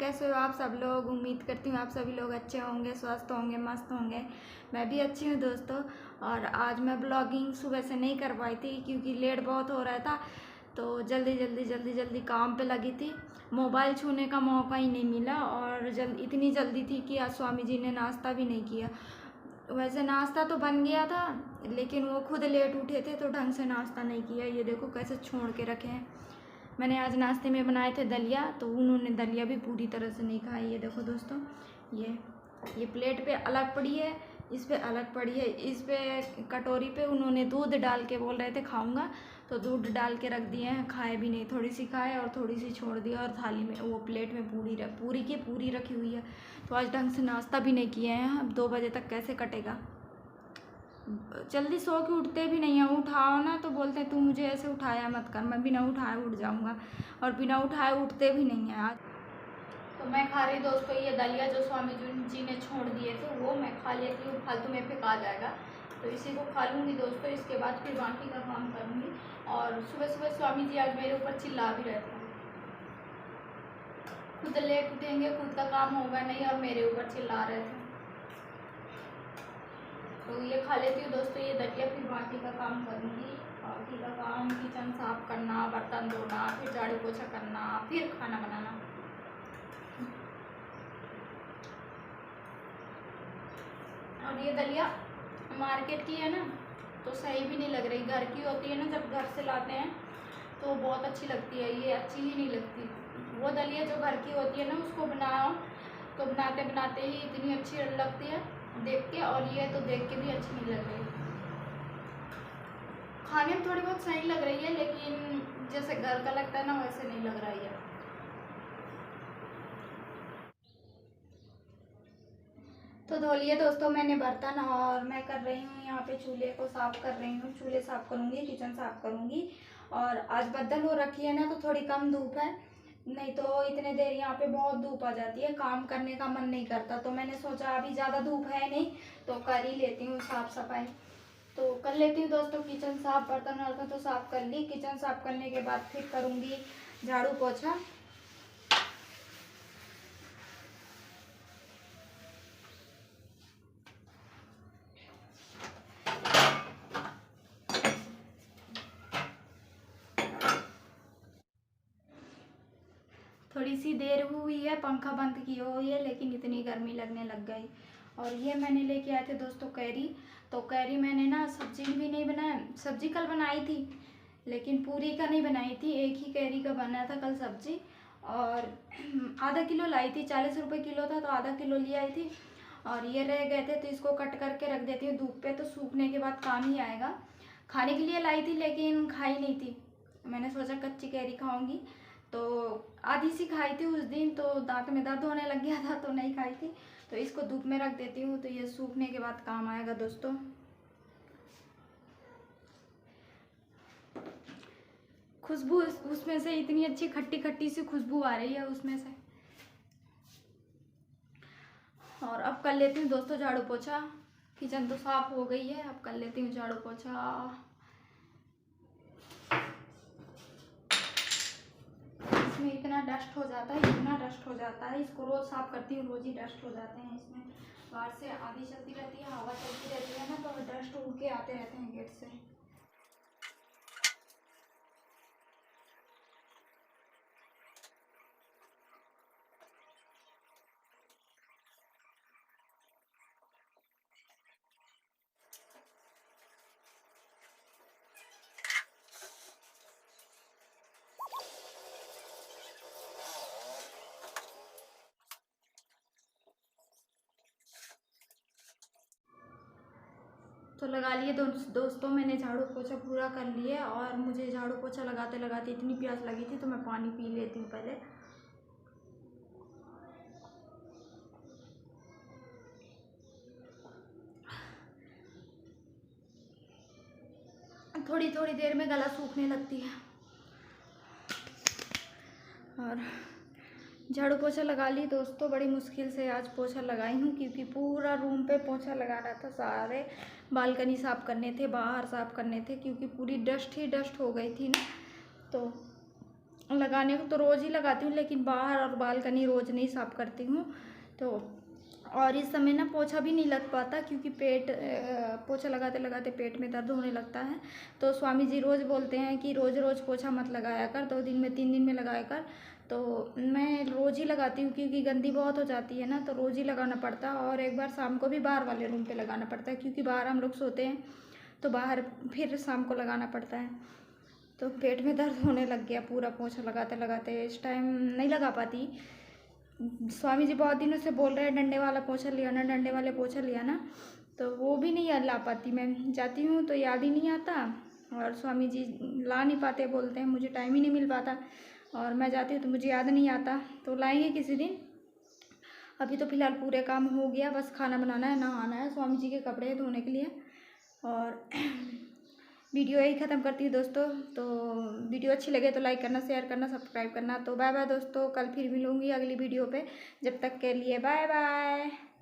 कैसे हो आप सब लोग। उम्मीद करती हूँ आप सभी लोग अच्छे होंगे, स्वस्थ होंगे, मस्त होंगे। मैं भी अच्छी हूँ दोस्तों। और आज मैं ब्लॉगिंग सुबह से नहीं कर पाई थी क्योंकि लेट बहुत हो रहा था, तो जल्दी काम पे लगी थी। मोबाइल छूने का मौका ही नहीं मिला और इतनी जल्दी थी कि आज स्वामी जी ने नाश्ता भी नहीं किया। वैसे नाश्ता तो बन गया था लेकिन वो खुद लेट उठे थे तो ढंग से नाश्ता नहीं किया। ये देखो कैसे छोड़ के रखे हैं। मैंने आज नाश्ते में बनाए थे दलिया, तो उन्होंने दलिया भी पूरी तरह से नहीं खाई। ये देखो दोस्तों, ये प्लेट पे अलग पड़ी है, इस पे अलग पड़ी है। इस पे कटोरी पे उन्होंने दूध डाल के बोल रहे थे खाऊंगा, तो दूध डाल के रख दिए हैं। खाए भी नहीं, थोड़ी सी खाए और थोड़ी सी छोड़ दिया। और थाली में वो प्लेट में पूरी की पूरी रखी हुई है। तो आज ढंग से नाश्ता भी नहीं किए हैं। अब 2 बजे तक कैसे कटेगा। जल्दी सो के उठते भी नहीं है। उठाओ ना तो बोलते हैं तू मुझे ऐसे उठाया मत कर। मैं बिना उठाए उठ जाऊंगा और बिना उठाए उठते भी नहीं है आज। तो मैं खा रही दोस्तों ये दलिया जो स्वामी जी ने छोड़ दिए थे, वो मैं खा लेती हूँ। फालतू में फेंका जाएगा, तो इसी को खा लूँगी दोस्तों। इसके बाद फिर बाकी का काम करूँगी। और सुबह सुबह स्वामी जी आज मेरे ऊपर चिल्ला भी रहे थे। खुद लेट उठेंगे, खुद का काम होगा नहीं और मेरे ऊपर चिल्ला रहे थे। तो ये खा लेती हूँ दोस्तों ये दलिया, फिर बाकी का काम करूँगी। बाकी का काम किचन साफ करना, बर्तन धोना, फिर झाड़ू पोछा करना, फिर खाना बनाना। और ये दलिया मार्केट की है ना, तो सही भी नहीं लग रही। घर की होती है ना, जब घर से लाते हैं तो बहुत अच्छी लगती है। ये अच्छी ही नहीं लगती। वो दलिया जो घर की होती है ना, उसको बनाओ तो बनाते बनाते ही इतनी अच्छी लगती है देख के, और ये तो देख के भी अच्छी नहीं लग रही। खाने में थोड़ी बहुत सही लग रही है, लेकिन जैसे घर का लगता है ना, वैसे नहीं लग रही है। तो धो लिए दोस्तों मैंने बर्तन, और मैं कर रही हूँ यहाँ पे चूल्हे को साफ कर रही हूँ। चूल्हे साफ करूँगी, किचन साफ करूँगी। और आज बदल हो रखी है ना, तो थोड़ी कम धूप है, नहीं तो इतने देर यहाँ पे बहुत धूप आ जाती है, काम करने का मन नहीं करता। तो मैंने सोचा अभी ज़्यादा धूप है नहीं तो कर ही लेती हूँ साफ सफाई। तो कर लेती हूँ दोस्तों किचन साफ। बर्तन वर्तन तो साफ कर ली। किचन साफ करने के बाद फिर करूँगी झाड़ू पोछा। थोड़ी सी देर हुई है, पंखा बंद की हुई है, लेकिन इतनी गर्मी लगने लग गई। और ये मैंने लेके आए थे दोस्तों कैरी। तो कैरी मैंने ना सब्जी भी नहीं बनाया, सब्जी कल बनाई थी लेकिन पूरी का नहीं बनाई थी, एक ही कैरी का बना था कल सब्जी। और आधा किलो लाई थी, 40 रुपये किलो था, तो आधा किलो ले आई थी। और ये रह गए थे तो इसको कट करके रख देती हूँ धूप पे, तो सूखने के बाद काम ही आएगा। खाने के लिए लाई थी लेकिन खाई नहीं थी। मैंने सोचा कच्ची कैरी खाऊंगी, तो आधी सी खाई थी उस दिन, तो दांत में दर्द होने लग गया था तो नहीं खाई थी। तो इसको धूप में रख देती हूँ, तो ये सूखने के बाद काम आएगा दोस्तों। खुशबू उसमें से इतनी अच्छी खट्टी खट्टी सी खुशबू आ रही है उसमें से। और अब कर लेती हूँ दोस्तों झाड़ू पोछा। किचन तो साफ हो गई है, अब कर लेती हूँ झाड़ू पोछा। इसमें इतना डस्ट हो जाता है, इतना डस्ट हो जाता है। इसको रोज साफ करती हूँ, रोज ही डस्ट हो जाते हैं इसमें। बाहर से आंधी चलती रहती है, हवा चलती रहती है ना, तो डस्ट उड़ के आते रहते हैं गेट से। तो लगा लिए दोस्तों मैंने झाड़ू पोछा पूरा कर लिए। और मुझे झाड़ू पोछा लगाते लगाते इतनी प्यास लगी थी, तो मैं पानी पी लेती हूँ पहले। थोड़ी थोड़ी देर में गला सूखने लगती है। और झाड़ू पोछा लगा ली दोस्तों, बड़ी मुश्किल से आज पोछा लगाई हूँ क्योंकि पूरा रूम पे पोछा लगाना था। सारे बालकनी साफ़ करने थे, बाहर साफ़ करने थे, क्योंकि पूरी डस्ट ही डस्ट हो गई थी ना। तो लगाने को तो रोज़ ही लगाती हूँ, लेकिन बाहर और बालकनी रोज़ नहीं साफ़ करती हूँ। तो और इस समय ना पोछा भी नहीं लग पाता, क्योंकि पोछा लगाते लगाते पेट में दर्द होने लगता है। तो स्वामी जी रोज़ बोलते हैं कि रोज़ रोज़ पोछा मत लगाया कर, 2 दिन में 3 दिन में लगाया कर। तो मैं रोज़ ही लगाती हूँ, क्योंकि गंदी बहुत हो जाती है ना, तो रोज़ ही लगाना पड़ता है। और एक बार शाम को भी बाहर वाले रूम पे लगाना पड़ता है, क्योंकि बाहर हम लोग सोते हैं, तो बाहर फिर शाम को लगाना पड़ता है। तो पेट में दर्द होने लग गया पूरा पोछा लगाते लगाते। इस टाइम नहीं लगा पाती। स्वामी जी बहुत दिनों से बोल रहे हैं डंडे वाला पोछा लिया ना, डंडे वाले पोछा लिया ना, तो वो भी नहीं ला पाती। मैं जाती हूँ तो याद ही नहीं आता, और स्वामी जी ला नहीं पाते, बोलते हैं मुझे टाइम ही नहीं मिल पाता, और मैं जाती हूँ तो मुझे याद नहीं आता। तो लाएंगे किसी दिन। अभी तो फ़िलहाल पूरे काम हो गया, बस खाना बनाना है, नहाना है, स्वामी जी के कपड़े धोने के लिए। और वीडियो यही ख़त्म करती हूँ दोस्तों। तो वीडियो अच्छी लगे तो लाइक करना, शेयर करना, सब्सक्राइब करना। तो बाय बाय दोस्तों, कल फिर मिलूँगी अगली वीडियो पे। जब तक के लिए बाय बाय।